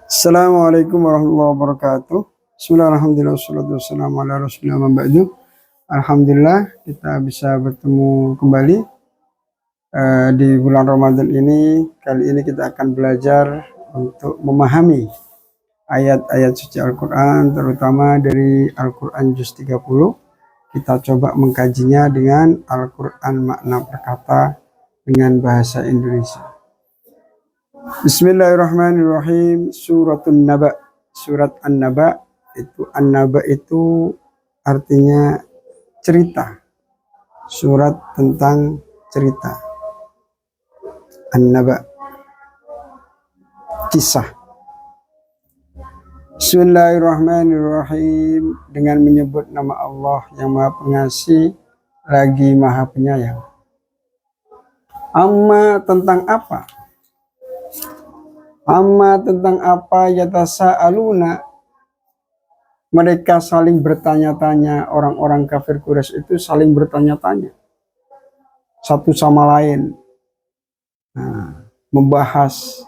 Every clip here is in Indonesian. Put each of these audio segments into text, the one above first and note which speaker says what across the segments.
Speaker 1: Assalamualaikum warahmatullahi wabarakatuh. Bismillahirrahmanirrahim. Wassalatu wassalamu ala rasulillah wa ba'du. Alhamdulillah kita bisa bertemu kembali di bulan Ramadan ini. Kali ini kita akan belajar untuk memahami ayat-ayat suci Al-Quran, terutama dari Al-Quran juz 30. Kita coba mengkajinya dengan Al-Quran makna perkata dengan bahasa Indonesia. Bismillahirrahmanirrahim. Suratun Naba. Surat An-Naba itu, An-Naba itu artinya cerita. Surat tentang cerita. An-Naba, kisah. Bismillahirrahmanirrahim. Dengan menyebut nama Allah yang Maha Pengasih lagi Maha Penyayang. Amma, tentang apa? Amma, tentang apa yatasa'aluna, mereka saling bertanya-tanya. Orang-orang kafir Quraisy itu saling bertanya-tanya satu sama lain, membahas.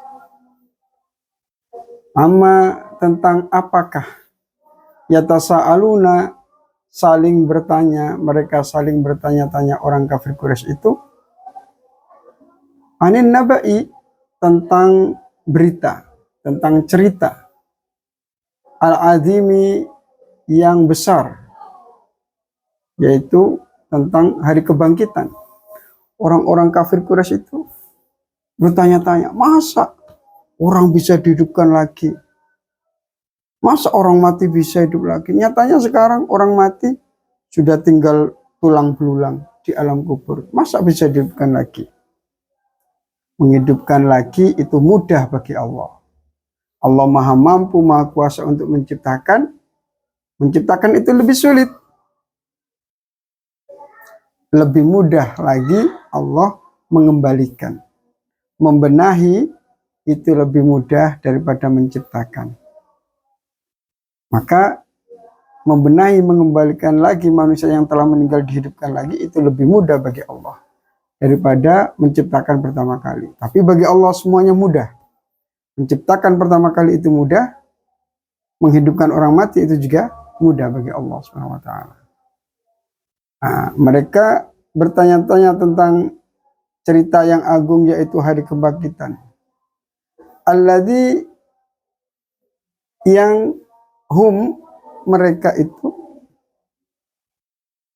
Speaker 1: Amma, tentang apakah yatasa'aluna, saling bertanya, mereka saling bertanya-tanya orang kafir Quraisy itu, anin naba'i, tentang berita, tentang cerita, al-azimi, yang besar, yaitu tentang hari kebangkitan. Orang-orang kafir Quraisy itu bertanya-tanya, masa orang bisa dihidupkan lagi? Masa orang mati bisa hidup lagi? Nyatanya sekarang orang mati sudah tinggal tulang belulang di alam kubur. Masa bisa dihidupkan lagi? Menghidupkan lagi itu mudah bagi Allah. Allah Maha Mampu, Maha Kuasa untuk menciptakan. Menciptakan itu lebih sulit. Lebih mudah lagi Allah mengembalikan. Membenahi itu lebih mudah daripada menciptakan. Maka membenahi, mengembalikan lagi manusia yang telah meninggal dihidupkan lagi itu lebih mudah bagi Allah daripada menciptakan pertama kali. Tapi bagi Allah semuanya mudah. Menciptakan pertama kali itu mudah, menghidupkan orang mati itu juga mudah bagi Allah SWT. Mereka bertanya-tanya tentang cerita yang agung, yaitu hari kebangkitan. Alladzi, yang hum, mereka itu,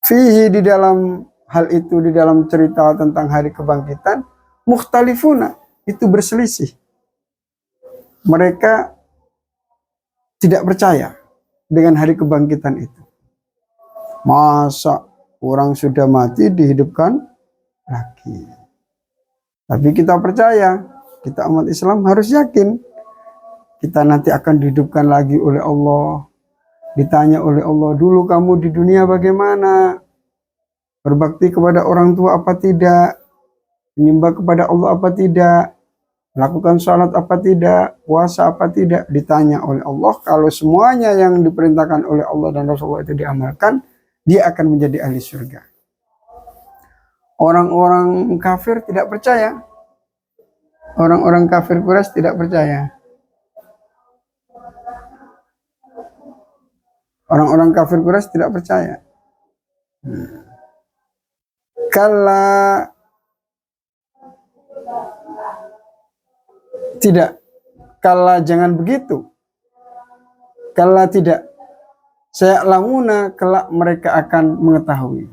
Speaker 1: fihi, di dalam hal itu, di dalam cerita tentang hari kebangkitan, mukhtalifuna, itu berselisih. Mereka tidak percaya dengan hari kebangkitan itu. Masa orang sudah mati dihidupkan lagi? Tapi kita percaya, kita umat Islam harus yakin kita nanti akan dihidupkan lagi oleh Allah. Ditanya oleh Allah, dulu kamu di dunia bagaimana? Berbakti kepada orang tua apa tidak? Menyembah kepada Allah apa tidak? Melakukan salat apa tidak? Puasa apa tidak? Ditanya oleh Allah. Kalau semuanya yang diperintahkan oleh Allah dan Rasulullah itu diamalkan, dia akan menjadi ahli surga. Orang-orang kafir tidak percaya. Orang-orang kafir Quraisy tidak percaya. Orang-orang kafir Quraisy tidak percaya. Kala, tidak. Kala, jangan begitu. Kala, tidak. Saya lamuna, kelak mereka akan mengetahui.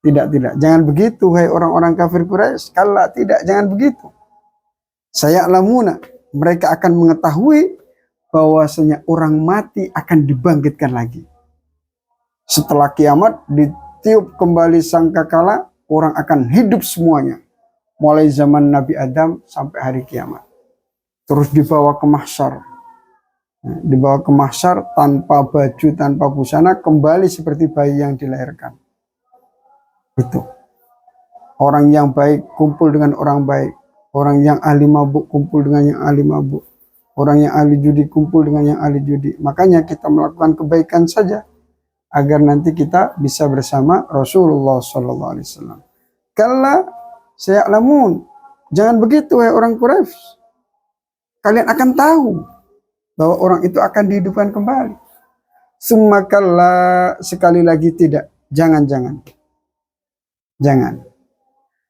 Speaker 1: Tidak. Jangan begitu, hai orang-orang kafir Quraisy. Kala, tidak. Jangan begitu. Saya lamuna, mereka akan mengetahui bahwasanya orang mati akan dibangkitkan lagi. Setelah kiamat, ditiup kembali sangkakala, orang akan hidup semuanya. Mulai zaman Nabi Adam sampai hari kiamat. Terus dibawa ke mahsyar. Dibawa ke mahsyar tanpa baju, tanpa busana, kembali seperti bayi yang dilahirkan. Itu. Orang yang baik kumpul dengan orang baik. Orang yang ahli mabuk kumpul dengan yang ahli mabuk. Orang yang ahli judi kumpul dengan yang ahli judi. Makanya kita melakukan kebaikan saja agar nanti kita bisa bersama Rasulullah SAW. Kala, saya'lamun, jangan begitu, hai orang Quraisy. Kalian akan tahu bahwa orang itu akan dihidupkan kembali. Summakalla, sekali lagi tidak. Jangan.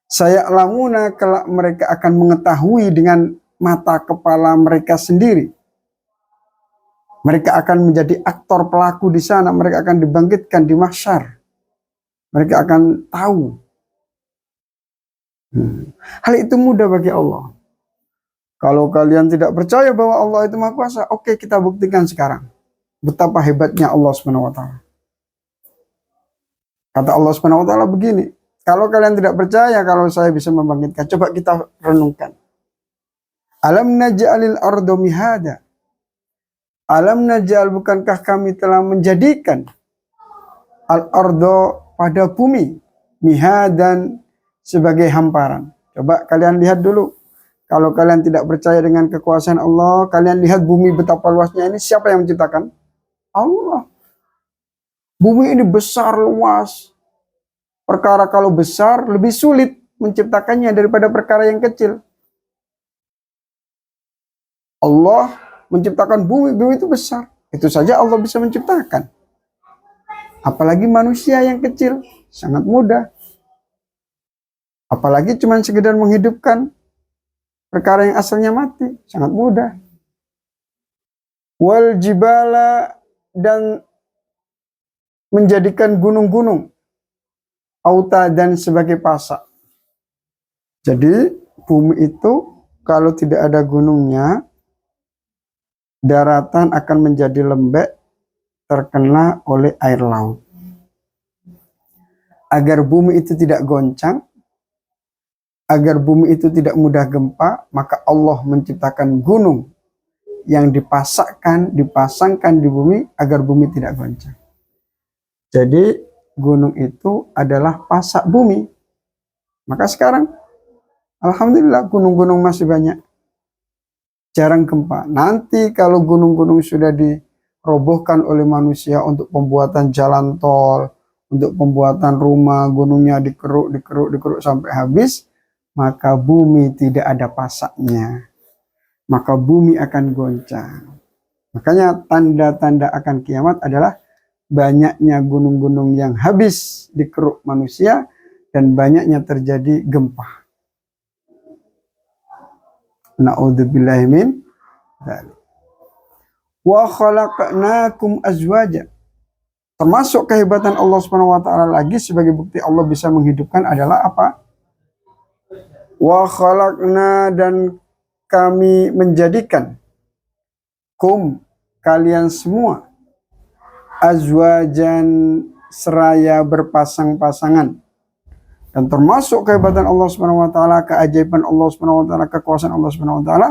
Speaker 1: Saya lamuna, kelak mereka akan mengetahui dengan mata kepala mereka sendiri. Mereka akan menjadi aktor pelaku di sana. Mereka akan dibangkitkan di mahsyar. Mereka akan tahu. Hal itu mudah bagi Allah. Kalau kalian tidak percaya bahwa Allah itu Maha Kuasa, oke, kita buktikan sekarang betapa hebatnya Allah Subhanahu wa taala. Kata Allah Subhanahu wa taala begini, kalau kalian tidak percaya kalau saya bisa membangkitkan, coba kita renungkan. Alam naj'alil ardo mihada. Alam naj'al, bukankah kami telah menjadikan al-ardo pada bumi mihadan, sebagai hamparan. Coba kalian lihat dulu. Kalau kalian tidak percaya dengan kekuasaan Allah, kalian lihat bumi betapa luasnya ini. Siapa yang menciptakan? Allah. Bumi ini besar, luas. Perkara kalau besar, lebih sulit menciptakannya daripada perkara yang kecil. Allah menciptakan bumi, bumi itu besar. Itu saja Allah bisa menciptakan. Apalagi manusia yang kecil, sangat mudah. Apalagi cuma sekedar menghidupkan perkara yang asalnya mati, sangat mudah. Wal jibala, dan menjadikan gunung-gunung, auta, dan sebagai pasak. Jadi bumi itu kalau tidak ada gunungnya, daratan akan menjadi lembek, terkena oleh air laut. Agar bumi itu tidak goncang, agar bumi itu tidak mudah gempa, maka Allah menciptakan gunung yang dipasangkan di bumi agar bumi tidak goncang. Jadi gunung itu adalah pasak bumi. Maka sekarang alhamdulillah gunung-gunung masih banyak. Jarang gempa. Nanti kalau gunung-gunung sudah dirobohkan oleh manusia untuk pembuatan jalan tol, untuk pembuatan rumah, gunungnya dikeruk sampai habis, maka bumi tidak ada pasaknya. Maka bumi akan goncang. Makanya tanda-tanda akan kiamat adalah banyaknya gunung-gunung yang habis dikeruk manusia dan banyaknya terjadi gempa. Na'udzubillahi min dzalik. Wa khalaqnakum azwaja. Termasuk kehebatan Allah Subhanahu wa taala lagi sebagai bukti Allah bisa menghidupkan adalah apa? Wa khalaqna, dan kami menjadikan kalian semua azwajan, seraya berpasang-pasangan. Dan termasuk kehebatan Allah Subhanahu wa taala, keajaiban Allah Subhanahu wa taala, kekuasaan Allah Subhanahu wa taala,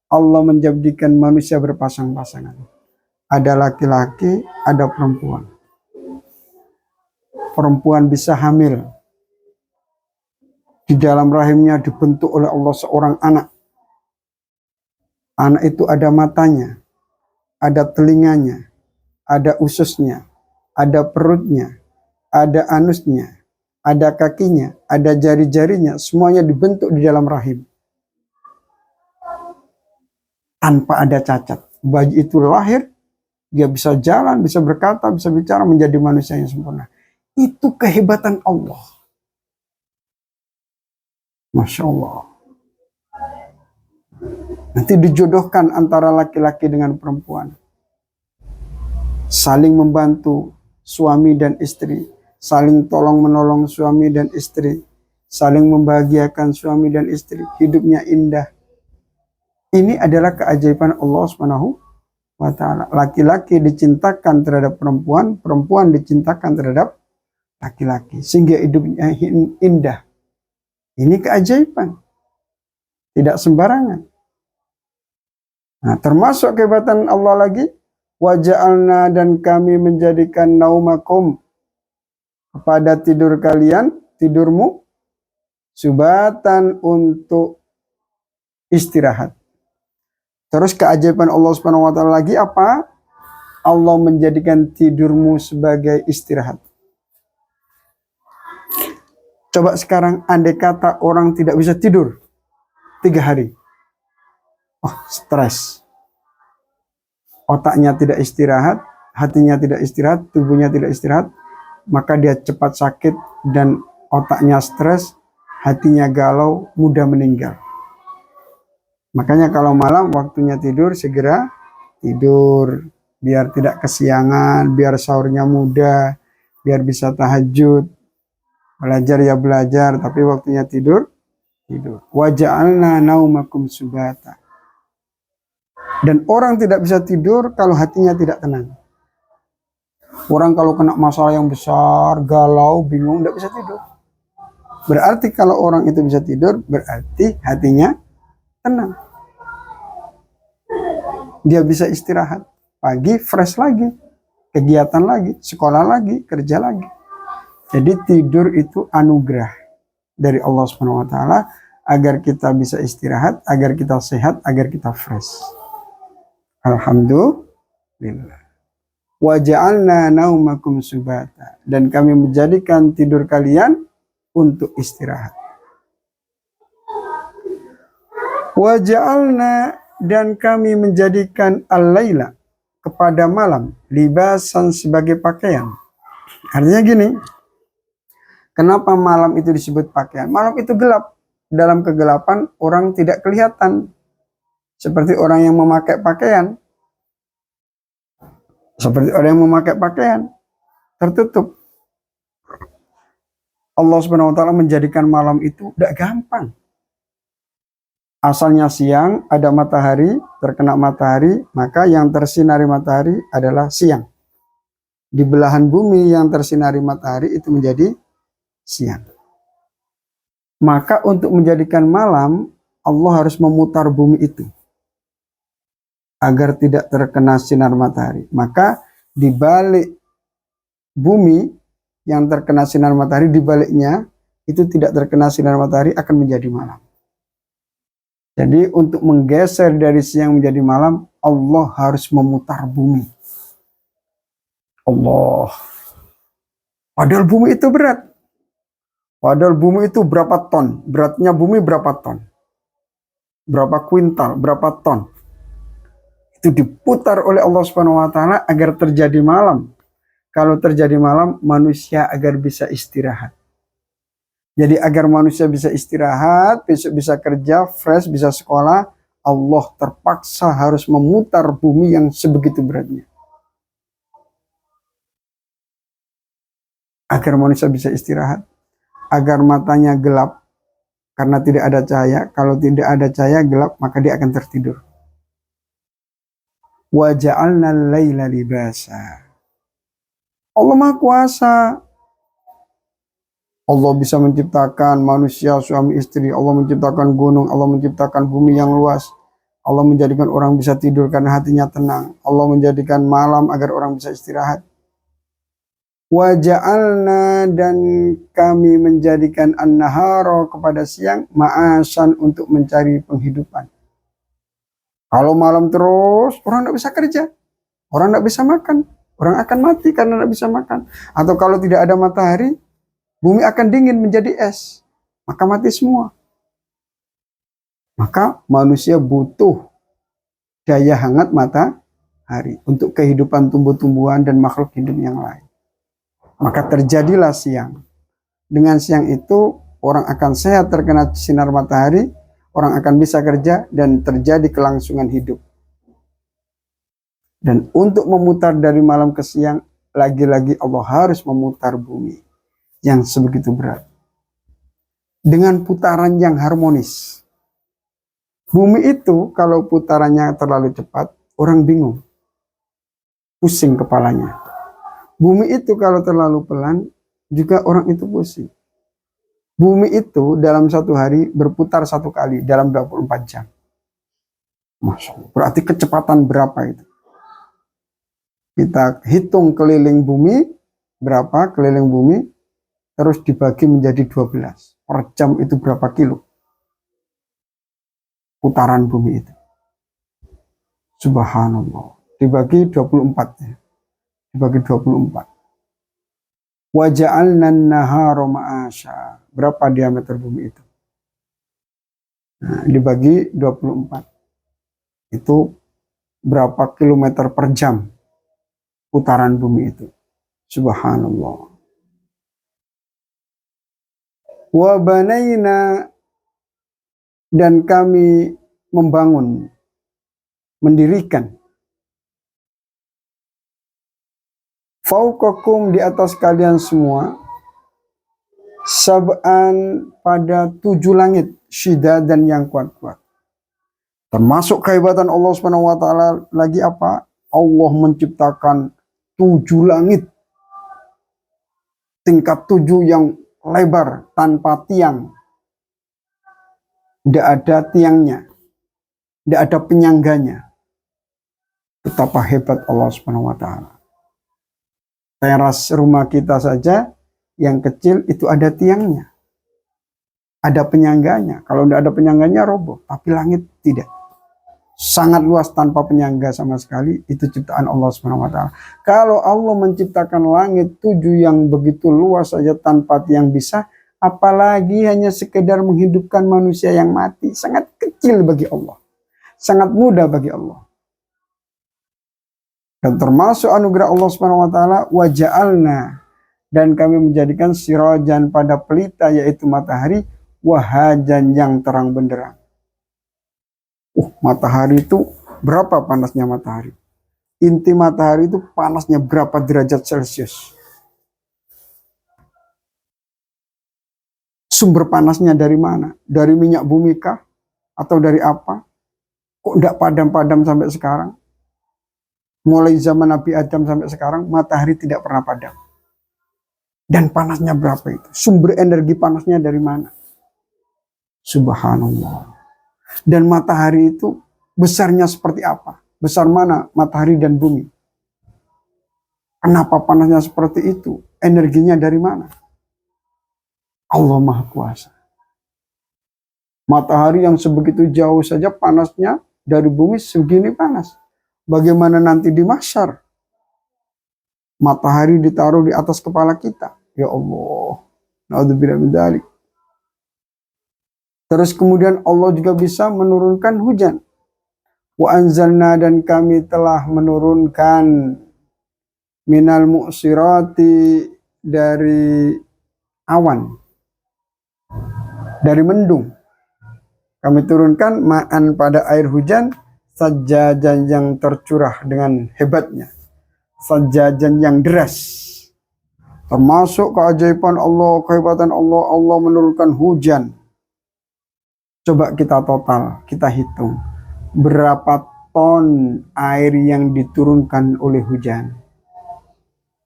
Speaker 1: Allah menjadikan manusia berpasang-pasangan. Ada laki-laki, ada perempuan. Perempuan bisa hamil. Di dalam rahimnya dibentuk oleh Allah seorang anak. Anak itu ada matanya, ada telinganya, ada ususnya, ada perutnya, ada anusnya, ada kakinya, ada jari-jarinya, semuanya dibentuk di dalam rahim. Tanpa ada cacat. Bayi itu lahir, dia bisa jalan, bisa berkata, bisa bicara, menjadi manusia yang sempurna. Itu kehebatan Allah. Masya Allah. Nanti dijodohkan antara laki-laki dengan perempuan. Saling membantu suami dan istri. Saling tolong-menolong suami dan istri. Saling membahagiakan suami dan istri. Hidupnya indah. Ini adalah keajaiban Allah Subhanahu wa ta'ala. Laki-laki dicintakan terhadap perempuan. Perempuan dicintakan terhadap laki-laki. Sehingga hidupnya indah. Ini keajaiban. Tidak sembarangan. Nah, termasuk kehebatan Allah lagi. Waja'alna, dan kami menjadikan naumakum, kepada tidur kalian, tidurmu, subatan, untuk istirahat. Terus keajaiban Allah Subhanahu wa taala lagi apa? Allah menjadikan tidurmu sebagai istirahat. Coba sekarang andai kata orang tidak bisa tidur 3 hari. Oh, stres. otaknya tidak istirahat, hatinya tidak istirahat, tubuhnya tidak istirahat, maka dia cepat sakit dan otaknya stres, hatinya galau, mudah meninggal. Makanya kalau malam waktunya tidur, segera tidur, biar tidak kesiangan, biar sahurnya mudah, biar bisa tahajud. Belajar ya belajar, tapi waktunya tidur, tidur. Wa ja'alna naumakum subata. Dan orang tidak bisa tidur kalau hatinya tidak tenang. Orang kalau kena masalah yang besar, galau, bingung, tidak bisa tidur. Berarti kalau orang itu bisa tidur, berarti hatinya tenang. Dia bisa istirahat. Pagi fresh lagi, kegiatan lagi, sekolah lagi, kerja lagi. Jadi tidur itu anugerah dari Allah Subhanahu wa taala agar kita bisa istirahat, agar kita sehat, agar kita fresh. Alhamdulillah. Wa ja'alna naumakum subata, dan kami menjadikan tidur kalian untuk istirahat. Wa ja'alna, dan kami menjadikan al-laila, kepada malam, libasan, sebagai pakaian. Artinya gini, kenapa malam itu disebut pakaian? Malam itu gelap. Dalam kegelapan orang tidak kelihatan. Seperti orang yang memakai pakaian. Seperti orang yang memakai pakaian tertutup. Allah Subhanahu wa taala menjadikan malam itu tidak gampang. Asalnya siang, ada matahari, terkena matahari, maka yang tersinari matahari adalah siang. Di belahan bumi yang tersinari matahari itu menjadi siang. Maka untuk menjadikan malam, Allah harus memutar bumi itu agar tidak terkena sinar matahari. Maka di balik bumi yang terkena sinar matahari, di baliknya itu tidak terkena sinar matahari, akan menjadi malam. Jadi untuk menggeser dari siang menjadi malam, Allah harus memutar bumi. Allah. Padahal bumi itu berat. Padahal bumi itu berapa ton? Beratnya bumi berapa ton? Berapa kuintal? Berapa ton? Itu diputar oleh Allah Subhanahu wa taala agar terjadi malam. Kalau terjadi malam, manusia agar bisa istirahat. Jadi agar manusia bisa istirahat, besok bisa kerja, fresh, bisa sekolah, Allah terpaksa harus memutar bumi yang sebegitu beratnya. Agar manusia bisa istirahat, agar matanya gelap karena tidak ada cahaya. Kalau tidak ada cahaya gelap, maka dia akan tertidur. Wa ja'alna al-laila libasa. Allah Maha Kuasa. Allah bisa menciptakan manusia, suami istri. Allah menciptakan gunung. Allah menciptakan bumi yang luas. Allah menjadikan orang bisa tidur karena hatinya tenang. Allah menjadikan malam agar orang bisa istirahat. Wa ja'alna, dan kami menjadikan an-nahara, kepada siang, ma'asan, untuk mencari penghidupan. Kalau malam terus, orang tidak bisa kerja. Orang tidak bisa makan. Orang akan mati karena tidak bisa makan. Atau kalau tidak ada matahari, bumi akan dingin menjadi es, maka mati semua. Maka manusia butuh daya hangat matahari untuk kehidupan tumbuh-tumbuhan dan makhluk hidup yang lain. Maka terjadilah siang. Dengan siang itu orang akan sehat terkena sinar matahari, orang akan bisa kerja dan terjadi kelangsungan hidup. Dan untuk memutar dari malam ke siang, lagi-lagi Allah harus memutar bumi yang sebegitu berat dengan putaran yang harmonis. Bumi itu kalau putarannya terlalu cepat, orang bingung, pusing kepalanya. Bumi itu kalau terlalu pelan, juga orang itu pusing. Bumi itu dalam satu hari berputar satu kali dalam 24 jam. Masya Allah. Berarti kecepatan berapa itu? Kita hitung keliling bumi, berapa keliling bumi, terus dibagi menjadi 12. Per jam itu berapa kilo? Putaran bumi itu. Subhanallah. Dibagi 24. Ya. Dibagi 24. Wa ja'alna an-nahara ma'asha. Berapa diameter bumi itu? Nah, dibagi 24. Itu berapa kilometer per jam putaran bumi itu. Subhanallah. Wa banaina, dan kami membangun, mendirikan, fauqakum, di atas kalian semua, sab'an, pada 7 langit, syidadan, yang kuat-kuat. Termasuk kehebatan Allah Subhanahu wa taala lagi apa? Allah menciptakan 7 langit, tingkat 7 yang lebar tanpa tiang. Tidak ada tiangnya, tidak ada penyangganya. Betapa hebat Allah Subhanahu wa taala. Teras rumah kita saja yang kecil itu ada tiangnya, ada penyangganya. Kalau tidak ada penyangganya roboh, tapi langit tidak. Sangat luas tanpa penyangga sama sekali, itu ciptaan Allah Subhanahu wa taala. Kalau Allah menciptakan langit 7 yang begitu luas saja tanpa tiang bisa, apalagi hanya sekedar menghidupkan manusia yang mati, sangat kecil bagi Allah. Sangat mudah bagi Allah. Dan termasuk anugerah Allah Subhanahu wa taala, wa ja'alna, dan kami menjadikan sirajan, pada pelita yaitu matahari, wahajan, yang terang benderang. Matahari itu berapa panasnya matahari? Inti matahari itu panasnya berapa derajat Celcius? Sumber panasnya dari mana? Dari minyak bumi kah? Atau dari apa? Kok tidak padam-padam sampai sekarang? Mulai zaman Nabi Adam sampai sekarang, matahari tidak pernah padam. Dan panasnya berapa itu? Sumber energi panasnya dari mana? Subhanallah. Dan matahari itu besarnya seperti apa? Besar mana matahari dan bumi? Kenapa panasnya seperti itu? Energinya dari mana? Allah Maha Kuasa. Matahari yang sebegitu jauh saja panasnya dari bumi segini panas. Bagaimana nanti di mahsyar? Matahari ditaruh di atas kepala kita. Ya Allah. Na'udzubillah min dzalik. Terus kemudian Allah juga bisa menurunkan hujan. Wa anzalna, dan kami telah menurunkan, minal mu'sirati, dari awan, dari mendung. Kami turunkan ma'an, pada air hujan, sajajan, yang tercurah dengan hebatnya, sajajan, yang deras. Termasuk keajaiban Allah, kehebatan Allah, Allah menurunkan hujan. Coba kita total, kita hitung berapa ton air yang diturunkan oleh hujan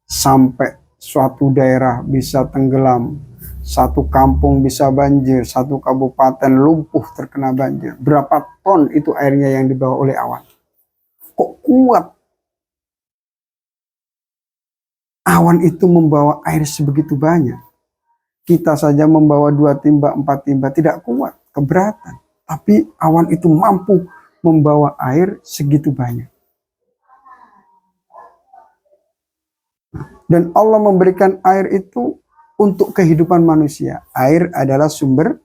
Speaker 1: sampai suatu daerah bisa tenggelam, satu kampung bisa banjir, satu kabupaten lumpuh terkena banjir. Berapa ton itu airnya yang dibawa oleh awan? Kok kuat awan itu membawa air sebegitu banyak? Kita saja membawa 2 timba, 4 timba tidak kuat, keberatan. Tapi awan itu mampu membawa air segitu banyak. Dan Allah memberikan air itu untuk kehidupan manusia. Air adalah sumber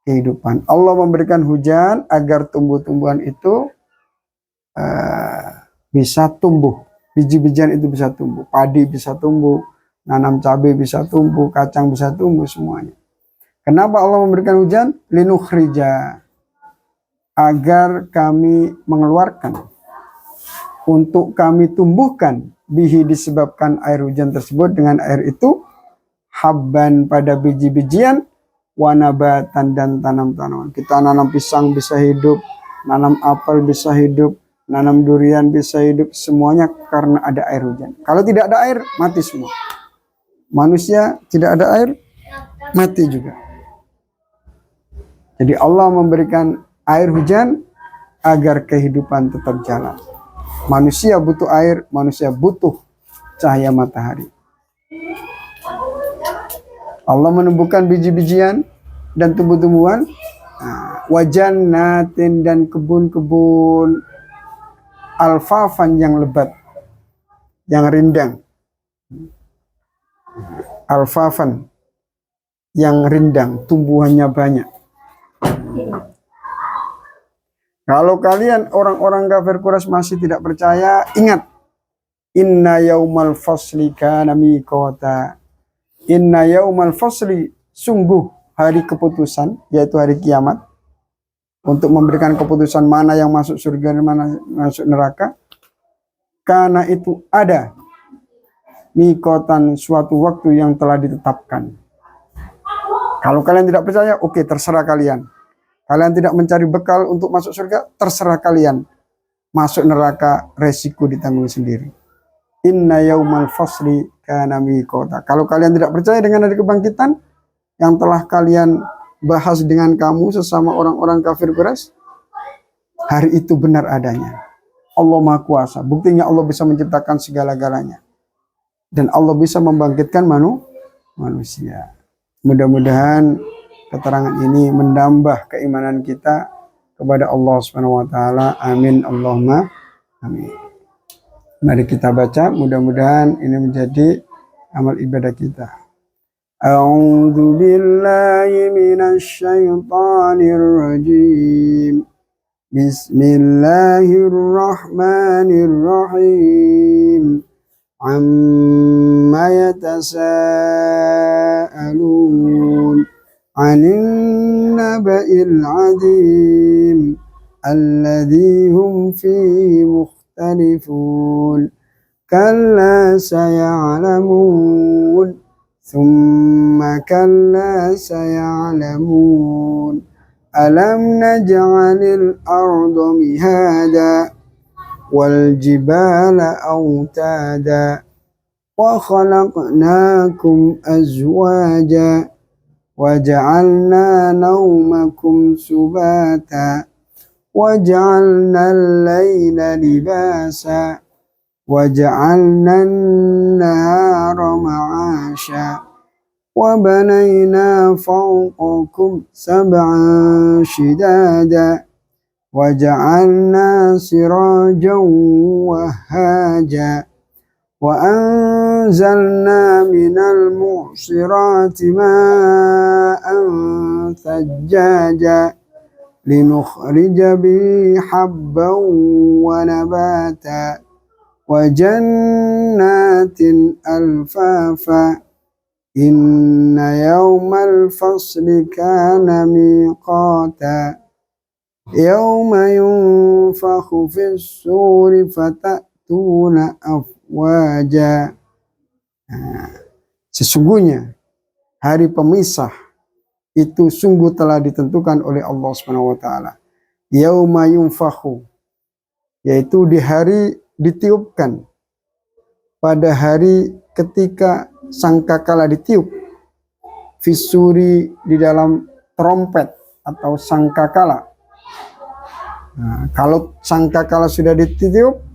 Speaker 1: kehidupan. Allah memberikan hujan agar tumbuh-tumbuhan itu bisa tumbuh. Biji-bijian itu bisa tumbuh. Padi bisa tumbuh. Nanam cabai bisa tumbuh. Kacang bisa tumbuh, semuanya. Kenapa Allah memberikan hujan? Linukhrija, agar kami mengeluarkan, untuk kami tumbuhkan, bihi, disebabkan air hujan tersebut, dengan air itu, habban, pada biji-bijian, wanabatan, dan tanam-tanaman. Kita nanam pisang bisa hidup, nanam apel bisa hidup, nanam durian bisa hidup, semuanya karena ada air hujan. Kalau tidak ada air, mati semua. Manusia tidak ada air, mati juga. Jadi Allah memberikan air hujan agar kehidupan tetap jalan. Manusia butuh air, manusia butuh cahaya matahari. Allah menumbuhkan biji-bijian dan tumbuh-tumbuhan, wajannatin, dan kebun-kebun, alfafan, yang lebat, yang rindang. Alfafan, yang rindang, tumbuhannya banyak. Kalau kalian orang-orang kafir Quraisy masih tidak percaya, ingat, inna yaumal fasli kana miqata. Inna yaumal fasli, sungguh hari keputusan, yaitu hari kiamat, untuk memberikan keputusan mana yang masuk surga dan mana masuk neraka. Karena itu ada miqatan, suatu waktu yang telah ditetapkan. Kalau kalian tidak percaya, oke, terserah kalian. Kalian tidak mencari bekal untuk masuk surga, terserah kalian. Masuk neraka, resiko ditanggung sendiri. Inna yaumal fasli kana miqata. Kalau kalian tidak percaya dengan hari kebangkitan yang telah kalian bahas dengan kamu sesama orang-orang kafir Quraisy, hari itu benar adanya. Allah Maha Kuasa. Buktinya Allah bisa menciptakan segala-galanya. Dan Allah bisa membangkitkan manusia. Mudah-mudahan keterangan ini menambah keimanan kita kepada Allah Subhanahu wa taala. Amin Allahumma amin. Mari kita baca, mudah-mudahan ini menjadi amal ibadah kita. A'udzu billahi minasy syaithanir rajim. Bismillahirrahmanirrahim. Amma yatasaalun 'anil naba'il 'adzim alladzi hum fihi mukhtalifun. Kalla saya'lamun thumma kalla saya'lamun. Alam naj'alil arda mihada wal jibala autada wa khalaqnakum azwaja wa ja'alna naumakum subata wa ja'alna al-laila libasa wa ja'alna an-nahara ma'asha wa banayna fawqakum sab'an shidada wa ja'alna sirajan wahhaja wa anzalna minal mu'sirati ma'an thajjaja linukhrija bihi habban wa nabata wa jannatin alfafa. Inna yawmal fasli kana miqata. Yawma yunfakhu fis suri fatatuna afwaja. Sesungguhnya hari pemisah itu sungguh telah ditentukan oleh Allah Subhanahu wa taala. Yauma yunfakhu, yaitu di hari ditiupkan. Pada hari ketika sangkakala ditiup, fisuri di dalam trompet atau sangkakala. Nah, kalau sangkakala sudah ditiup,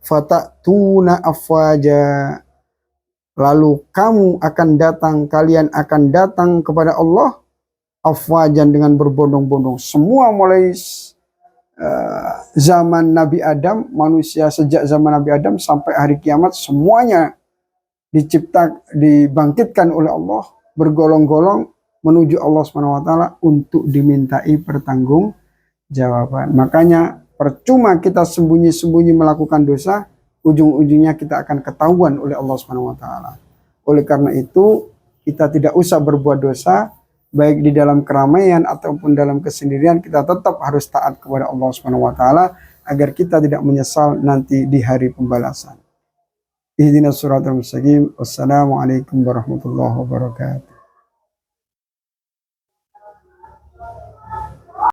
Speaker 1: fatatuna afwaja, lalu kamu akan datang, kalian akan datang kepada Allah afwajan dengan berbondong-bondong. Semua mulai zaman Nabi Adam, manusia sejak zaman Nabi Adam sampai hari kiamat, semuanya dibangkitkan oleh Allah bergolong-golong menuju Allah Subhanahu wa taala untuk dimintai pertanggungjawaban. Makanya percuma kita sembunyi-sembunyi melakukan dosa, ujung-ujungnya kita akan ketahuan oleh Allah Subhanahu wa taala. Oleh karena itu, kita tidak usah berbuat dosa, baik di dalam keramaian ataupun dalam kesendirian, kita tetap harus taat kepada Allah Subhanahu wa taala agar kita tidak menyesal nanti di hari pembalasan. Ihdinas siratal mustaqim. Wassalamualaikum warahmatullahi wabarakatuh.